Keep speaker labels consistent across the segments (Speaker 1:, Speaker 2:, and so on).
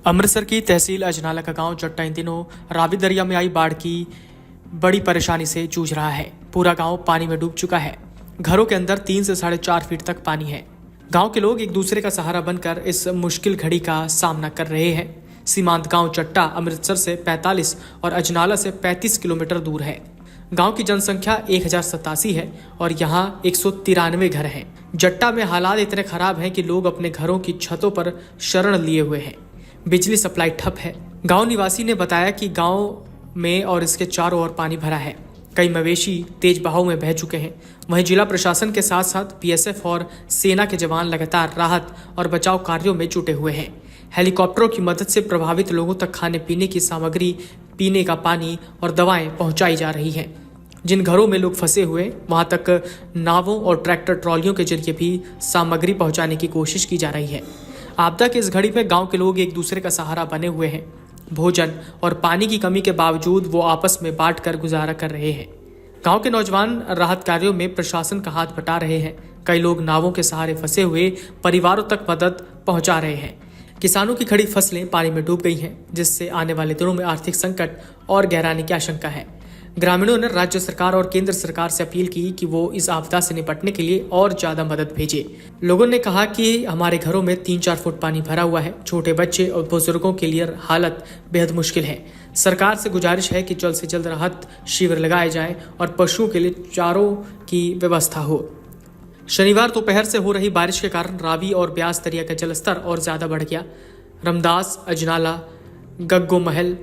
Speaker 1: अमृतसर की तहसील अजनाला का गांव जट्टा इन दिनों रावी दरिया में आई बाढ़ की बड़ी परेशानी से जूझ रहा है। पूरा गांव पानी में डूब चुका है। घरों के अंदर 3 से 4.5 फीट तक पानी है। गांव के लोग एक दूसरे का सहारा बनकर इस मुश्किल घड़ी का सामना कर रहे हैं। सीमांत गांव जट्टा अमृतसर से 45 और अजनाला से 35 किलोमीटर दूर है। गांव की जनसंख्या 1087 है और यहाँ 193 घर हैं। जट्टा में हालात इतने खराब हैं कि लोग अपने घरों की छतों पर शरण लिए हुए हैं। बिजली सप्लाई ठप है। गांव निवासी ने बताया कि गांव में और इसके चारों ओर पानी भरा है। कई मवेशी तेज बहाव में बह चुके हैं। वहीं जिला प्रशासन के साथ साथ बीएसएफ और सेना के जवान लगातार राहत और बचाव कार्यों में जुटे हुए हैं। हेलीकॉप्टरों की मदद से प्रभावित लोगों तक खाने पीने की सामग्री, पीने का पानी और दवाएं पहुंचाई जा रही हैं। जिन घरों में लोग फंसे हुए वहां तक नावों और ट्रैक्टर ट्रॉलियों के जरिए भी सामग्री पहुंचाने की कोशिश की जा रही है। आपदा की इस घड़ी में गांव के लोग एक दूसरे का सहारा बने हुए हैं। भोजन और पानी की कमी के बावजूद वो आपस में बांटकर गुजारा कर रहे हैं। गांव के नौजवान राहत कार्यों में प्रशासन का हाथ बटा रहे हैं। कई लोग नावों के सहारे फंसे हुए परिवारों तक मदद पहुंचा रहे हैं। किसानों की खड़ी फसलें पानी में डूब गई हैं, जिससे आने वाले दिनों में आर्थिक संकट और गहराने की आशंका है। ग्रामीणों ने राज्य सरकार और केंद्र सरकार से अपील की कि वो इस आपदा से निपटने के लिए और ज्यादा मदद भेजे। लोगों ने कहा कि हमारे घरों में 3-4 फुट पानी भरा हुआ है। छोटे बच्चे और बुजुर्गों के लिए हालत बेहद मुश्किल है। सरकार से गुजारिश है कि जल्द से जल्द राहत शिविर लगाए जाएं और पशुओं के लिए चारों की व्यवस्था हो। शनिवार दोपहर से हो रही बारिश के कारण रावी और ब्यास दरिया का जलस्तर और ज्यादा बढ़ गया। रमदास, अजनाला, गग्गो महल,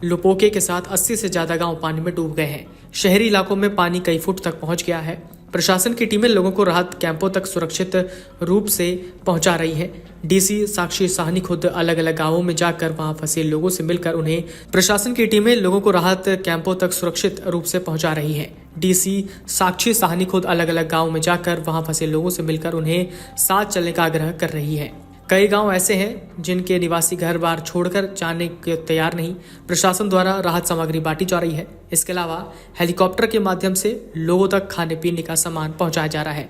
Speaker 1: लुपोके के साथ 80 से ज्यादा गांव पानी में डूब गए हैं। शहरी इलाकों में पानी कई फुट तक पहुंच गया है। प्रशासन की टीमें लोगों को राहत कैंपों तक सुरक्षित रूप से पहुंचा रही है। डीसी साक्षी साहनी खुद अलग अलग गांवों में जाकर वहां फंसे लोगों से मिलकर उन्हें प्रशासन की टीमें लोगों को राहत कैंपों तक सुरक्षित रूप से पहुंचा रही है। डीसी साक्षी साहनी खुद अलग अलग गाँव में जाकर वहां फंसे लोगों से मिलकर उन्हें साथ चलने का आग्रह कर रही है। कई गांव ऐसे हैं जिनके निवासी घर बार छोड़कर जाने के तैयार नहीं। प्रशासन द्वारा राहत सामग्री बांटी जा रही है। इसके अलावा हेलीकॉप्टर के माध्यम से लोगों तक खाने पीने का सामान पहुंचाया जा रहा है।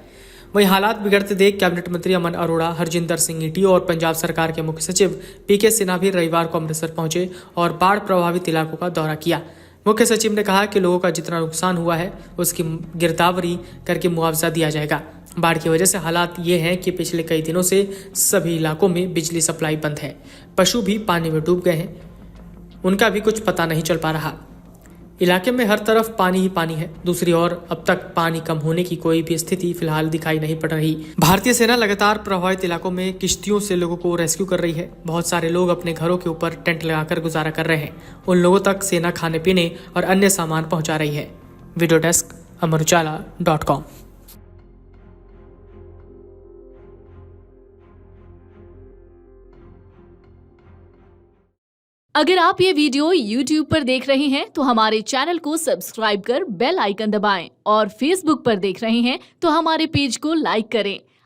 Speaker 1: वहीं हालात बिगड़ते देख कैबिनेट मंत्री अमन अरोड़ा, हरजिंदर सिंह ईटी और पंजाब सरकार के मुख्य सचिव पीके सिन्हा भी रविवार को अमृतसर पहुंचे और बाढ़ प्रभावित इलाकों का दौरा किया। मुख्य सचिव ने कहा कि लोगों का जितना नुकसान हुआ है उसकी गिरदावरी करके मुआवजा दिया जाएगा। बाढ़ की वजह से हालात ये हैं कि पिछले कई दिनों से सभी इलाकों में बिजली सप्लाई बंद है। पशु भी पानी में डूब गए हैं, उनका भी कुछ पता नहीं चल पा रहा। इलाके में हर तरफ पानी ही पानी है। दूसरी ओर अब तक पानी कम होने की कोई भी स्थिति फिलहाल दिखाई नहीं पड़ रही। भारतीय सेना लगातार प्रभावित इलाकों में किश्तियों से लोगों को रेस्क्यू कर रही है। बहुत सारे लोग अपने घरों के ऊपर टेंट लगाकर गुजारा कर रहे हैं। उन लोगों तक सेना खाने पीने और अन्य सामान पहुंचा रही है। Video desk amarujala.com।
Speaker 2: अगर आप ये वीडियो YouTube पर देख रहे हैं तो हमारे चैनल को सब्सक्राइब कर बेल आइकन दबाएं और Facebook पर देख रहे हैं तो हमारे पेज को लाइक करें।